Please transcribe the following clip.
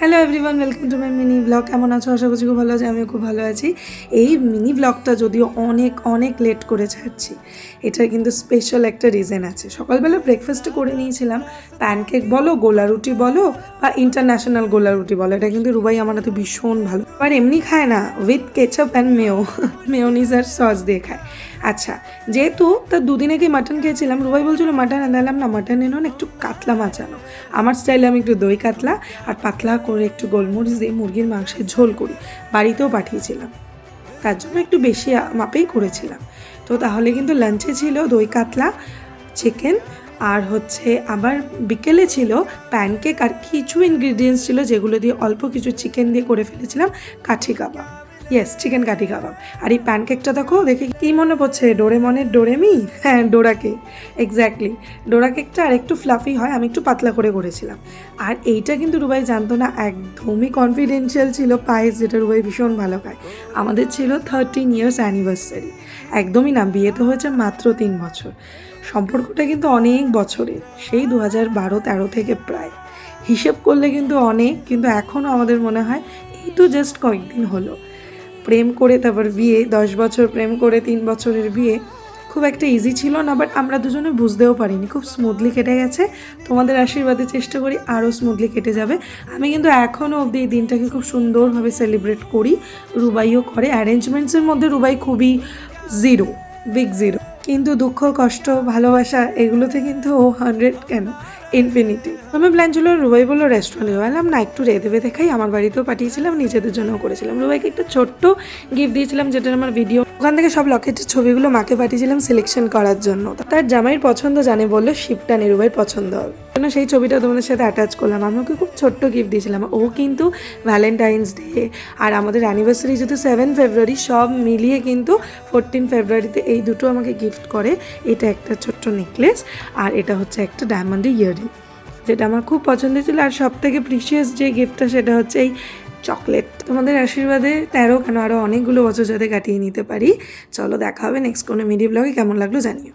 Hello everyone, welcome to my mini blog. কেমন আছো? আশা করছি খুব ভালো আছি। আমিও খুব ভালো আছি। এই মিনি ব্লগটা যদিও অনেক অনেক লেট করে ছাড়ছি, এটার কিন্তু স্পেশাল একটা রিজন আছে। সকালবেলা ব্রেকফাস্টে করে নিয়েছিলাম প্যানকেক বলো, গোলা রুটি বলো বা ইন্টারন্যাশনাল গোলা রুটি বলো, এটা কিন্তু রুবাই আমার হাতে ভীষণ ভালো। আর এমনি খায় না, উইথ কেচাপ অ্যান্ড মেয়োনিজ আর সস দিয়ে খায়। আচ্ছা, যেহেতু তার দুদিন আগে মাটন খেয়েছিলাম, রুবাই বলছিল মাটন আনলাম না, মাটন এনো না, একটু কাতলা মাছ আনো। আমার স্টাইলে আমি একটু দই কাতলা আর পাতলা করে একটু গোলমরিচ দিয়ে মুরগির মাংসের ঝোল করি, বাড়িতেও পাঠিয়েছিলাম, তার জন্য একটু বেশি মাপেই করেছিলাম। তো তাহলে কিন্তু লাঞ্চে ছিল দই কাতলা, চিকেন, আর আবার বিকেলে ছিল প্যানকেক আর কিছু ইনগ্রিডিয়েন্টস ছিল যেগুলো দিয়ে অল্প কিছু চিকেন দিয়ে করে ফেলেছিলাম কাঠি কাবাব। ইয়েস, চিকেন কাঠি কাবাব। আর এই প্যানকেকটা দেখে কী মনে পড়ছে? ডোরেমনের ডোরেমি? হ্যাঁ, ডোরা কেক, এক্স্যাক্টলি। ডোরা কেকটা আর একটু ফ্লাফি হয়, আমি একটু পাতলা করে করেছিলাম। আর এইটা কিন্তু রুবাই জানতো না, একদমই কনফিডেন্সিয়াল ছিল পায়েস, যেটা রুবাই ভীষণ ভালো খায়। আমাদের ছিল 13 ইয়ার্স অ্যানিভার্সারি, একদমই না, বিয়ে তো হয়েছে মাত্র 3 বছর, সম্পর্কটা কিন্তু অনেক বছরের, সেই 2012-13 থেকে প্রায় হিসেব করলে কিন্তু অনেক। কিন্তু এখনও আমাদের মনে হয় এই তো জাস্ট কয়েকদিন হলো প্রেম করে, তারপর বিয়ে, 10 বছর প্রেম করে 3 বছরের বিয়ে। খুব একটা ইজি ছিল না, বাট আমরা দুজনে বুঝতেও পারিনি, খুব স্মুথলি কেটে গেছে। তোমাদের আশীর্বাদে চেষ্টা করি আরও স্মুথলি কেটে যাবে। আমি কিন্তু এখনও অবধি এই দিনটাকে খুব সুন্দরভাবে সেলিব্রেট করি, রুবাইও করে। অ্যারেঞ্জমেন্টসের মধ্যে রুবাই খুবই জিরো, বিগ জিরো, কিন্তু দুঃখ, কষ্ট, ভালোবাসা এগুলোতে কিন্তু ও 100 কেন, ইনফিনিটি। আমি প্ল্যান ছিল, রুবাই বললো রেস্টুরেন্টে গেলাম না, একটু রেঁধে বেঁধে খাই। আমার বাড়িতেও পাঠিয়েছিলাম, নিজেদের জন্যও করেছিলাম। রুবাইকে একটা ছোট্ট গিফট দিয়েছিলাম, যেটা আমার ভিডিও, ওখান থেকে সব লকেটের ছবিগুলো মাকে পাঠিয়েছিলাম সিলেকশন করার জন্য। তার জামাইয়ের পছন্দ জানে, বললো শিপটানে রুবাইয়ের পছন্দ হবে, জন্য সেই ছবিটা তোমাদের সাথে অ্যাটাচ করলাম। আমি ওকে খুব ছোট্ট গিফট দিয়েছিলাম। ও কিন্তু ভ্যালেন্টাইন্স ডে আর আমাদের অ্যানিভার্সারি যেহেতু 7 ফেব্রুয়ারি, সব মিলিয়ে কিন্তু 14 ফেব্রুয়ারিতে এই দুটো আমাকে গিফট করে। এটা একটা ছোট্ট নেকলেস, আর এটা হচ্ছে একটা ডায়মন্ডের ইয়াররিং, যেটা আমার খুব পছন্দের ছিল। আর সব থেকে প্রিশিয়াস যে গিফটটা, সেটা হচ্ছে এই চকলেট। তোমাদের আশীর্বাদে 13 কেন আরও অনেকগুলো বছর যাতে কাটিয়ে নিতে পারি। চলো, দেখা হবে নেক্সট কোনো মিডি ব্লগে। কেমন লাগলো জানিও।